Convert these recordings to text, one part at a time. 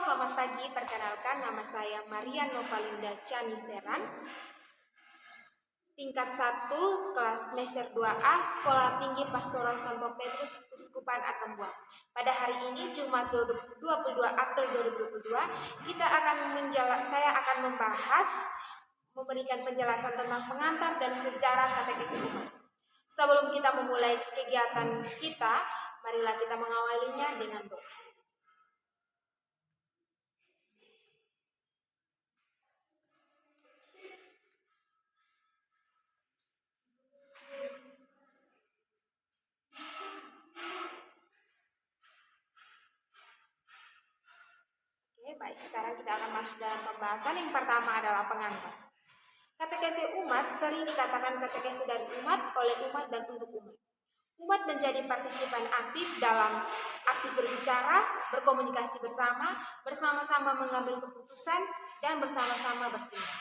selamat pagi. Perkenalkan, nama saya Maria Novalinda Chaniseran, tingkat 1, kelas semester 2A, Sekolah Tinggi Pastoral Santo Petrus, Uskupan Atambua. Pada hari ini, Jumat 22 April 2022, saya akan memberikan penjelasan tentang pengantar dan sejarah katekesi umat. Sebelum kita memulai kegiatan kita, marilah kita mengawalinya dengan doa. Baik, sekarang kita akan masuk dalam pembahasan. Yang pertama adalah pengantar. Katekesi umat sering dikatakan katekesi dari umat, oleh umat, dan untuk umat. Umat menjadi partisipan aktif berbicara, berkomunikasi bersama-sama mengambil keputusan, dan bersama-sama bertindak.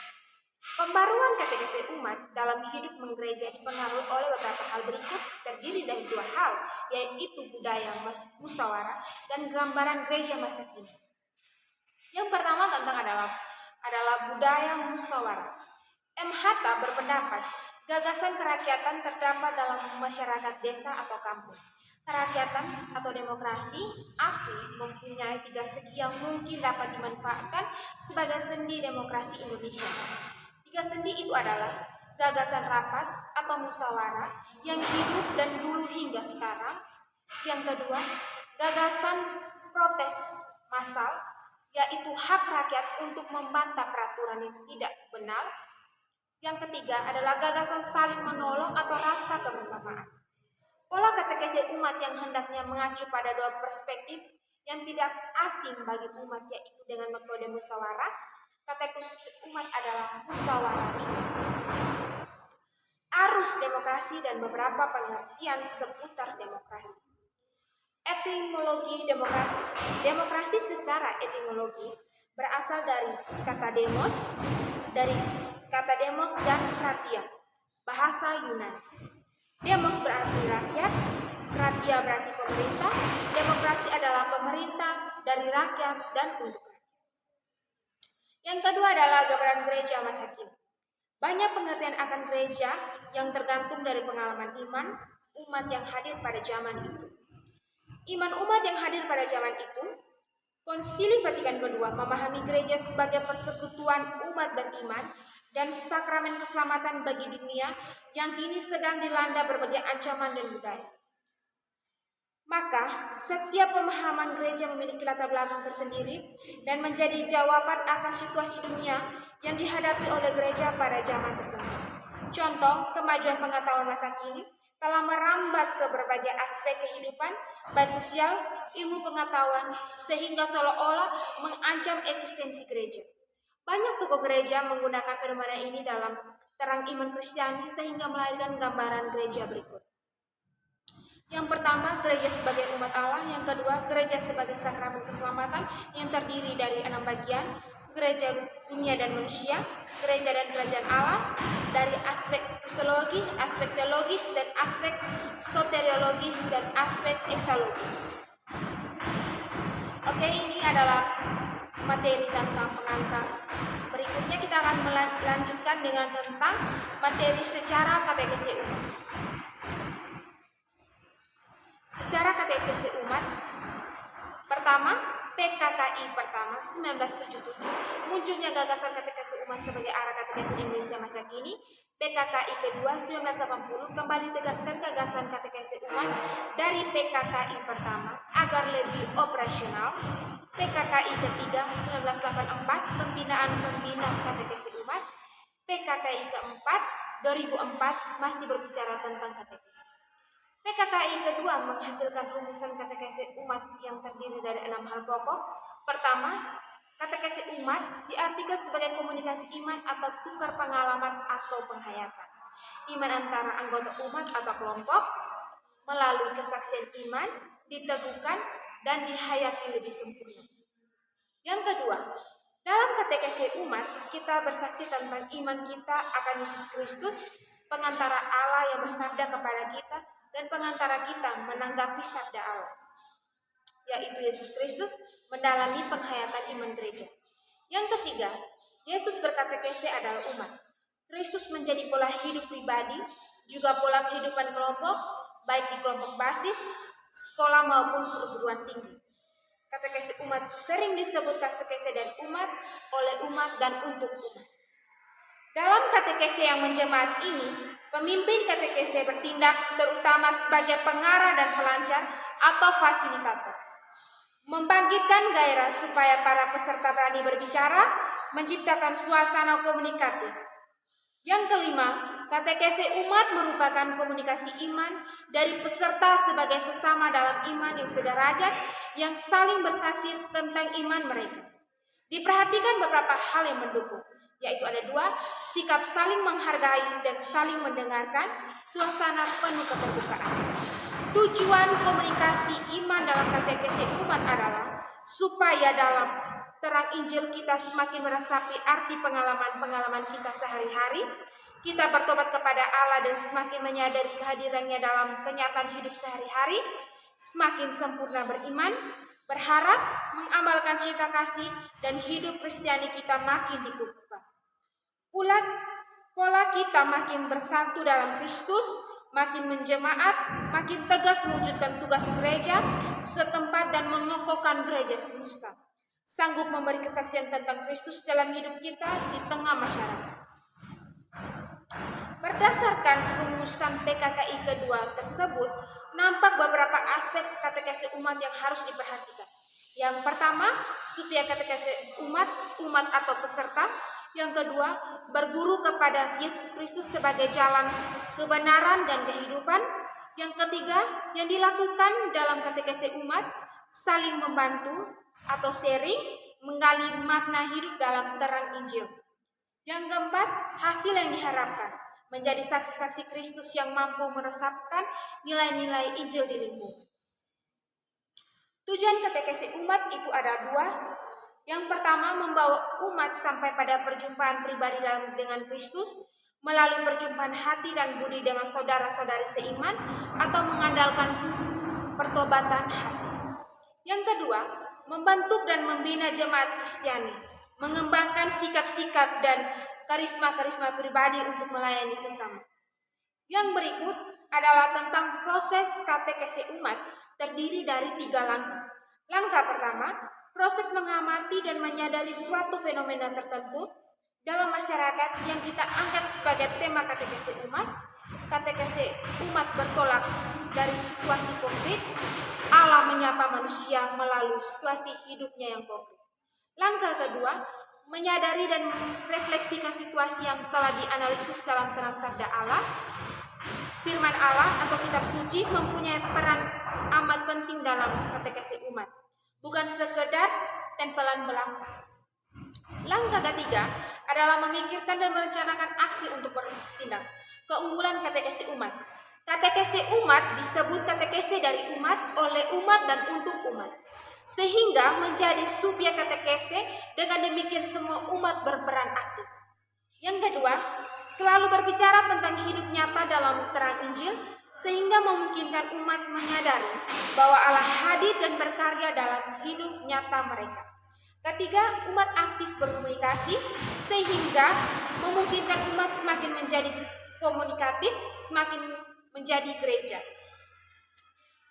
Pembaruan katekesi umat dalam hidup menggereja dipengaruhi oleh beberapa hal berikut, terdiri dari 2 hal, yaitu budaya musyawarah dan gambaran gereja masa kini. Yang pertama adalah budaya musyawarah. M. Hatta berpendapat, gagasan kerakyatan terdapat dalam masyarakat desa atau kampung. Kerakyatan atau demokrasi asli mempunyai 3 segi yang mungkin dapat dimanfaatkan sebagai sendi demokrasi Indonesia. 3 sendi itu adalah gagasan rapat atau musyawarah yang hidup dan dulu hingga sekarang. Yang kedua, gagasan protes massal, yaitu hak rakyat untuk membantah peraturan yang tidak benar. Yang ketiga adalah gagasan saling menolong atau rasa kebersamaan. Pola katekesi umat yang hendaknya mengacu pada 2 perspektif yang tidak asing bagi umat, yaitu dengan metode musyawarah. Katekesi umat adalah musyawarah iman, arus demokrasi, dan beberapa pengertian seputar demokrasi. Etimologi demokrasi. Demokrasi secara etimologi berasal dari kata demos dan kratia, bahasa Yunani. Demos berarti rakyat, kratia berarti pemerintah. Demokrasi adalah pemerintah dari rakyat dan untuk rakyat. Yang kedua adalah gambaran gereja masa kini. Banyak pengertian akan gereja yang tergantung dari pengalaman iman umat yang hadir pada zaman itu. Iman umat yang hadir pada zaman itu, Konsili Vatikan kedua memahami gereja sebagai persekutuan umat beriman dan sakramen keselamatan bagi dunia yang kini sedang dilanda berbagai ancaman dan budaya. Maka, setiap pemahaman gereja memiliki latar belakang tersendiri dan menjadi jawaban akan situasi dunia yang dihadapi oleh gereja pada zaman tertentu. Contoh, kemajuan pengetahuan masa kini telah merambat ke berbagai aspek kehidupan, baik sosial, ilmu pengetahuan, sehingga seolah-olah mengancam eksistensi gereja. Banyak tokoh gereja menggunakan fenomena ini dalam terang iman Kristiani sehingga melahirkan gambaran gereja berikut. Yang pertama, gereja sebagai umat Allah. Yang kedua, gereja sebagai sakramen keselamatan yang terdiri dari 6 bagian. Gereja dunia dan manusia, gereja dan kerajaan Allah, dari aspek kristologi, aspek teologis, dan aspek soteriologis, dan aspek ekstologis. Oke, ini adalah materi tentang pengantar. Berikutnya kita akan melanjutkan dengan tentang materi secara katekesi umat. Secara katekesi umat, pertama, PKKI pertama 1977, munculnya gagasan katekesi umat sebagai arah katekesi Indonesia masa kini. PKKI kedua 1980 kembali tegaskan gagasan katekesi umat dari PKKI pertama agar lebih operasional. PKKI ketiga 1984 pembinaan katekesi umat. PKKI keempat 2004 masih berbicara tentang katekesi. PKKI kedua menghasilkan rumusan katekesi umat yang terdiri dari 6 hal pokok. Pertama, katekesi umat diartikan sebagai komunikasi iman atau tukar pengalaman atau penghayatan. Iman antara anggota umat atau kelompok melalui kesaksian iman diteguhkan dan dihayati lebih sempurna. Yang kedua, dalam katekesi umat kita bersaksi tentang iman kita akan Yesus Kristus, pengantara Allah yang bersabda kepada kita, dan pengantara kita menanggapi sabda Allah, yaitu Yesus Kristus mendalami penghayatan iman gereja. Yang ketiga, Yesus berkatekese adalah umat. Kristus menjadi pola hidup pribadi, juga pola kehidupan kelompok, baik di kelompok basis, sekolah maupun perguruan tinggi. Katekese umat sering disebut katekese dari umat, oleh umat, dan untuk umat. Dalam katekese yang menjemaat ini, pemimpin katekese bertindak terutama sebagai pengarah dan pelancar atau fasilitator. Membangkitkan gairah supaya para peserta berani berbicara, menciptakan suasana komunikatif. Yang kelima, katekese umat merupakan komunikasi iman dari peserta sebagai sesama dalam iman yang sederajat, yang saling bersaksi tentang iman mereka. Diperhatikan beberapa hal yang mendukung, yaitu ada 2, sikap saling menghargai dan saling mendengarkan, suasana penuh keterbukaan. Tujuan komunikasi iman dalam katekese umat adalah supaya dalam terang Injil kita semakin meresapi arti pengalaman-pengalaman kita sehari-hari, kita bertobat kepada Allah dan semakin menyadari kehadirannya dalam kenyataan hidup sehari-hari, semakin sempurna beriman, berharap, mengamalkan cinta kasih, dan hidup Kristiani kita makin dikukuhkan. Pola kita makin bersatu dalam Kristus, makin menjemaat, makin tegas mewujudkan tugas gereja setempat dan mengokohkan gereja semesta. Sanggup memberi kesaksian tentang Kristus dalam hidup kita di tengah masyarakat. Berdasarkan rumusan PKKI kedua tersebut, nampak beberapa aspek katekese umat yang harus diperhatikan. Yang pertama, supaya katekese umat atau peserta. Yang kedua, berguru kepada Yesus Kristus sebagai jalan kebenaran dan kehidupan. Yang ketiga, yang dilakukan dalam katekese umat, saling membantu atau sharing, menggali makna hidup dalam terang Injil. Yang keempat, hasil yang diharapkan, menjadi saksi-saksi Kristus yang mampu meresapkan nilai-nilai Injil di lingkungan. Tujuan katekese umat itu ada 2. Yang pertama, membawa umat sampai pada perjumpaan pribadi dengan Kristus melalui perjumpaan hati dan budi dengan saudara-saudari seiman atau mengandalkan pertobatan hati. Yang kedua, membentuk dan membina jemaat Kristiani, mengembangkan sikap-sikap dan karisma-karisma pribadi untuk melayani sesama. Yang berikut adalah tentang proses katekese umat, terdiri dari 3 langkah. Langkah pertama, proses mengamati dan menyadari suatu fenomena tertentu dalam masyarakat yang kita angkat sebagai tema katekese umat. Katekese umat bertolak dari situasi konkret, Allah menyapa manusia melalui situasi hidupnya yang konkret. Langkah kedua, menyadari dan merefleksikan situasi yang telah dianalisis dalam terang sabda Allah. Firman Allah atau kitab suci mempunyai peran amat penting dalam katekese umat, bukan sekedar tempelan belaka. Langkah ketiga adalah memikirkan dan merencanakan aksi untuk bertindak. Keunggulan katekese umat. Katekese umat disebut katekese dari umat, oleh umat, dan untuk umat, sehingga menjadi subjek katekese. Dengan demikian semua umat berperan aktif. Yang kedua, selalu berbicara tentang hidup nyata dalam terang Injil, sehingga memungkinkan umat menyadari bahwa Allah hadir dan berkarya dalam hidup nyata mereka. Ketiga, umat aktif berkomunikasi, sehingga memungkinkan umat semakin menjadi komunikatif, semakin menjadi gereja.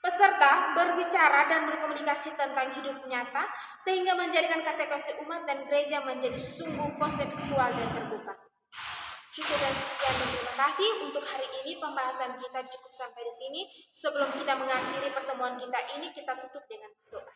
Peserta berbicara dan berkomunikasi tentang hidup nyata, sehingga menjadikan katekese umat dan gereja menjadi sungguh kontekstual dan terbuka. Cukup dan sekian, dan terima kasih untuk hari ini. Pembahasan kita cukup sampai di sini. Sebelum kita mengakhiri pertemuan kita ini, kita tutup dengan doa.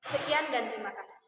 Sekian dan terima kasih.